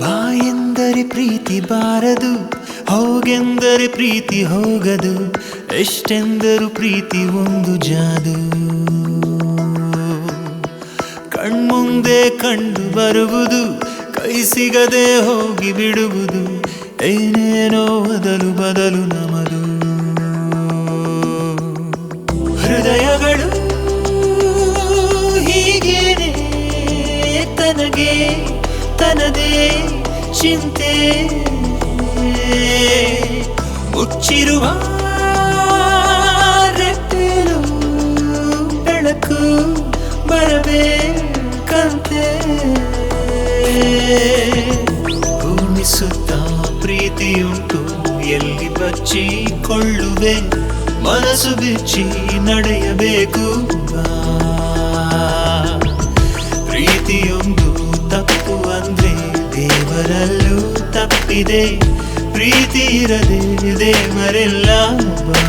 ಬಾ ಎಂದರೆ ಪ್ರೀತಿ ಬಾರದು, ಹೋಗೆಂದರೆ ಪ್ರೀತಿ ಹೋಗದು, ಎಷ್ಟೆಂದರೂ ಪ್ರೀತಿ ಒಂದು ಜಾದು. ಕಣ್ಮುಂದೆ ಕಂಡು ಬರುವುದು, ಕೈ ಸಿಗದೆ ಹೋಗಿ ಬಿಡುವುದು, ಏನೇನೋ ಬದಲು ಬದಲು ನಮದು. ಹೃದಯಗಳು ಹೀಗೇನೆ ತನಗೆ ತನದೇ ಚಿಂತೆ, ಮುಚ್ಚಿರುವ ರೆಪ್ಪೆಲು ಬೆಳಕು ಬರಬೇಕಂತೆ. ಭೂಮಿ ಸುತ್ತ ಪ್ರೀತಿಯುಂಟು, ಎಲ್ಲಿ ಬಚ್ಚಿಕೊಳ್ಳುವೆ, ಮನಸ್ಸು ಬಿಚ್ಚಿ ನಡೆಯಬೇಕು. ಪ್ರೀತಿಯೊಂದು ತಪ್ಪು ಅಂದ್ರೆ ದೇವರಲ್ಲೂ ತಪ್ಪಿದೆ, ಪ್ರೀತಿ ಇರದೆ ದೇವರೆಲ್ಲ ಬಾ.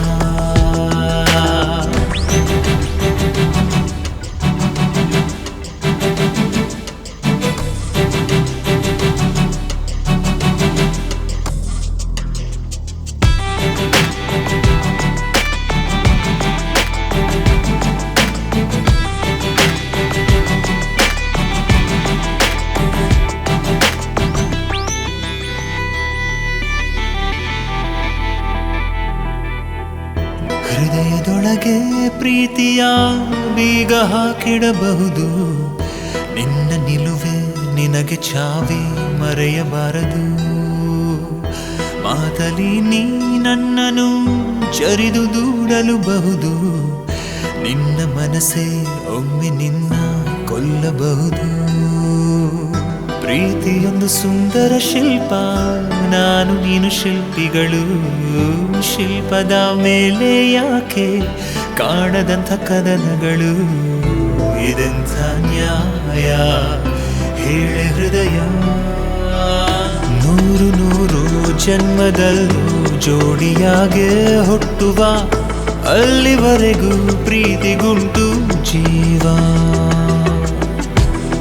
ಹೃದಯದೊಳಗೆ ಪ್ರೀತಿಯ ಬೀಗ ಹಾಕಿಡಬಹುದು, ನಿನ್ನ ನಿಲುವೆ ನಿನಗೆ ಚಾವಿ ಮರೆಯಬಾರದು. ಮಾತಲಿ ನೀ ನನ್ನನ್ನು ಚರಿದು ದೂಡಲು ಬಹುದು, ನಿನ್ನ ಮನಸ್ಸೇ ಒಮ್ಮೆ ನಿನ್ನ ಕೊಲ್ಲಬಹುದು. ಪ್ರೀತಿಯೊಂದು ಸುಂದರ ಶಿಲ್ಪ, ನಾನು ನೀನು ಶಿಲ್ಪಿಗಳು. ಶಿಲ್ಪದ ಮೇಲೆ ಯಾಕೆ ಕಾಣದಂಥ ಕದನಗಳು, ಇದೆಂಥ ನ್ಯಾಯ ಹೇಳೆ ಹೃದಯ. ನೂರು ನೂರು ಜನ್ಮದಲ್ಲೂ ಜೋಡಿಯಾಗೆ ಹುಟ್ಟುವ, ಅಲ್ಲಿವರೆಗೂ ಪ್ರೀತಿಗುಂಟು ಜೀವ.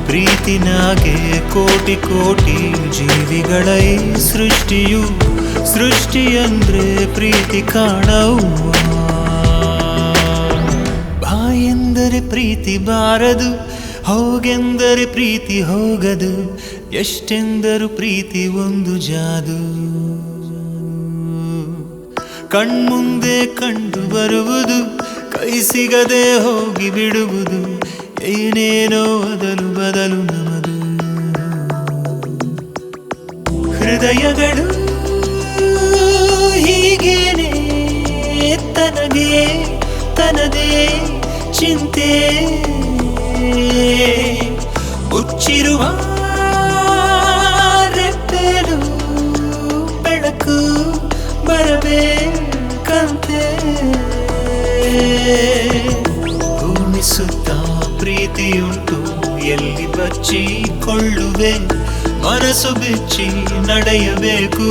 ಪ್ರೀತಿನಾಗೆ ಕೋಟಿ ಕೋಟಿ ಜೀವಿಗಳ ಈ ಸೃಷ್ಟಿಯು, ಸೃಷ್ಟಿಯಂದ್ರೆ ಪ್ರೀತಿ ಕಾಣವ್ವ. ಬಾ ಎಂದರೆ ಪ್ರೀತಿ ಬಾರದು, ಹೋಗೆಂದರೆ ಪ್ರೀತಿ ಹೋಗದು, ಎಷ್ಟೆಂದರೂ ಪ್ರೀತಿ ಒಂದು ಜಾದು. ಕಣ್ಮುಂದೆ ಕಂಡು ಬರುವುದು, ಕೈ ಸಿಗದೆ ಹೋಗಿ ಬಿಡುವುದು, ಏನೇನೋ ಬದಲು ಬದಲು ನಮದು. ಹೃದಯಗಳು ಹೀಗೇನೆ ತನಗೆ ತನದೇ ಚಿಂತೆ, ಮುಚ್ಚಿರುವ ರೆಪ್ಪೆಲು ಬೆಳಕು ಬರಬೇಕಂತೆ. ಭೂಮಿ ಸುತ್ತ ಪ್ರೀತಿಯುಂಟು, ಎಲ್ಲಿ ಬಚ್ಚಿಕೊಳ್ಳುವೆ, ಮನಸ್ಸು ಬಿಚ್ಚಿ ನಡೆಯಬೇಕು.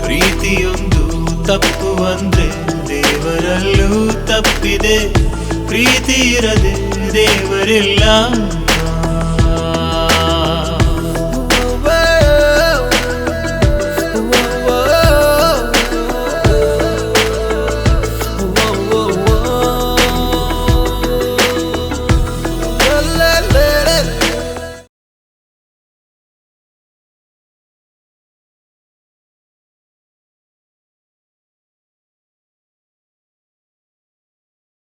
ಪ್ರೀತಿಯೊಂದು ತಪ್ಪು ಅಂದ್ರೆ ದೇವರಲ್ಲೂ ತಪ್ಪಿದೆ, ಪ್ರೀತಿ ಇರದೆ ದೇವರಿಲ್ಲ.